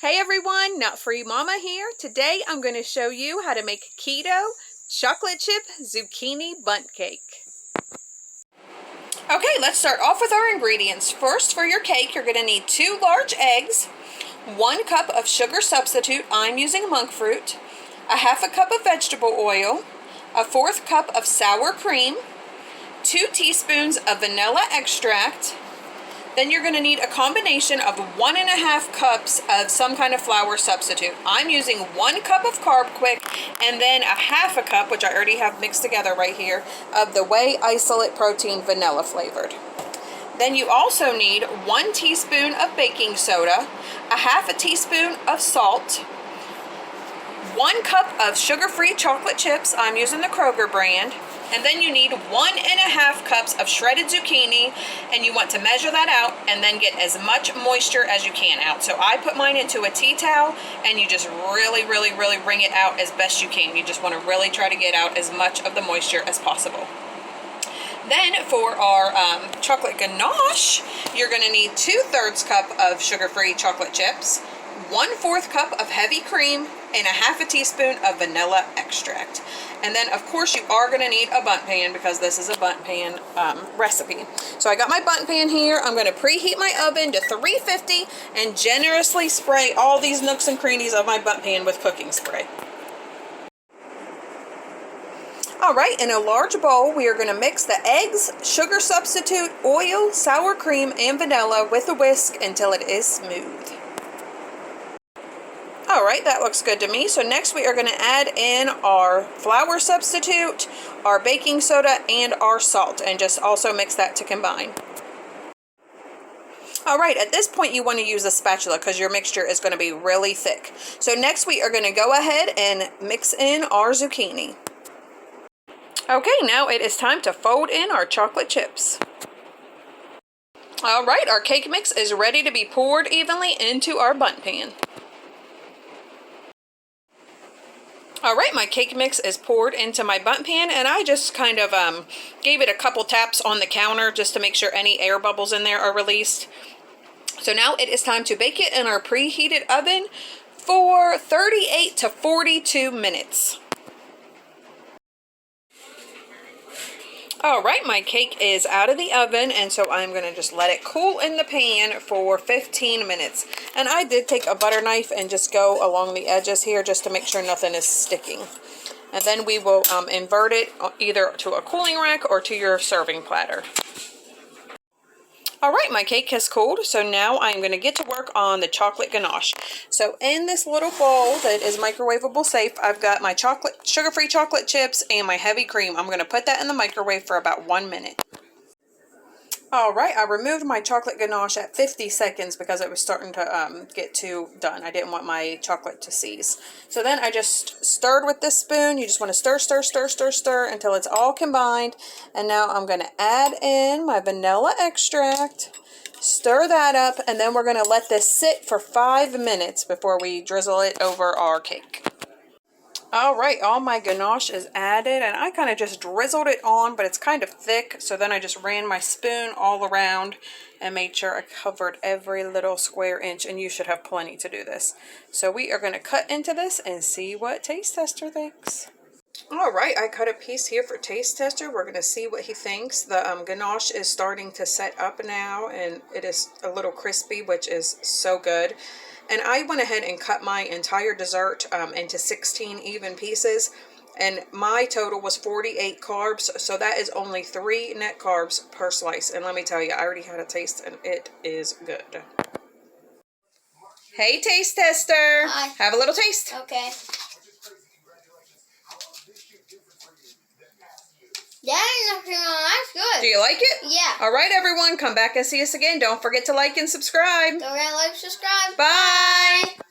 Hey everyone, Nut Free Mama here. Today I'm going to show you how to make keto chocolate chip zucchini bundt cake. Okay, let's start off with our ingredients. First, for your cake, you're going to need 2 large eggs, 1 cup of sugar substitute, I'm using Monkfruit, a half a cup of vegetable oil, a 1/4 cup of sour cream, 2 teaspoons of vanilla extract. Then you're going to need a combination of 1.5 cups of some kind of flour substitute. I'm using 1 cup of Carbquik and then a half a cup, which I already have mixed together right here, of the whey isolate protein vanilla flavored. Then you also need 1 teaspoon of baking soda, a half a teaspoon of salt, 1 cup of sugar-free chocolate chips. I'm using the Kroger brand. And then you need 1.5 cups of shredded zucchini, and you want to measure that out and then get as much moisture as you can out. So I put mine into a tea towel, and you just really wring it out as best you can. You just want to really try to get out as much of the moisture as possible. Then for our chocolate ganache, you're going to need 2/3 cup of sugar-free chocolate chips, 1/4 cup of heavy cream, and a half a teaspoon of vanilla extract. And then of course you are going to need a bundt pan because this is a bundt pan recipe. So I got my bundt pan here. I'm going to preheat my oven to 350 and generously spray all these nooks and crannies of my bundt pan with cooking spray. Alright, in a large bowl we are going to mix the eggs, sugar substitute, oil, sour cream, and vanilla with a whisk until it is smooth. Alright, that looks good to me. So next we are going to add in our flour substitute, our baking soda, and our salt, and just also mix that to combine. Alright, at this point you want to use a spatula because your mixture is going to be really thick. So next we are going to go ahead and mix in our zucchini. Okay, now it is time to fold in our chocolate chips. Alright, our cake mix is ready to be poured evenly into our bundt pan. Alright, my cake mix is poured into my bundt pan, and I just kind of gave it a couple taps on the counter just to make sure any air bubbles in there are released. So now it is time to bake it in our preheated oven for 38 to 42 minutes. Alright, my cake is out of the oven, and so I'm going to just let it cool in the pan for 15 minutes. And I did take a butter knife and just go along the edges here just to make sure nothing is sticking. And then we will invert it either to a cooling rack or to your serving platter. Alright, my cake has cooled, so now I'm going to get to work on the chocolate ganache. So in this little bowl that is microwavable safe, I've got my sugar-free chocolate chips and my heavy cream. I'm going to put that in the microwave for about 1 minute. Alright, I removed my chocolate ganache at 50 seconds because it was starting to get too done. I didn't want my chocolate to seize. So then I just stirred with this spoon. You just want to stir until it's all combined. And now I'm going to add in my vanilla extract, stir that up, and then we're going to let this sit for 5 minutes before we drizzle it over our cake. Alright, all my ganache is added, and I kind of just drizzled it on, but it's kind of thick, so then I just ran my spoon all around and made sure I covered every little square inch, and you should have plenty to do this. So we are going to cut into this and see what Taste Tester thinks. Alright, I cut a piece here for Taste Tester. We're going to see what he thinks. The ganache is starting to set up now, and it is a little crispy, which is so good. And I went ahead and cut my entire dessert into 16 even pieces. And my total was 48 carbs. So that is only 3 net carbs per slice. And let me tell you, I already had a taste and it is good. Hey, Taste Tester. Hi. Have a little taste. Okay. Yeah, that's good. Do you like it? Yeah. All right, everyone. Come back and see us again. Don't forget to like and subscribe. Don't forget to like, subscribe. Bye. Bye.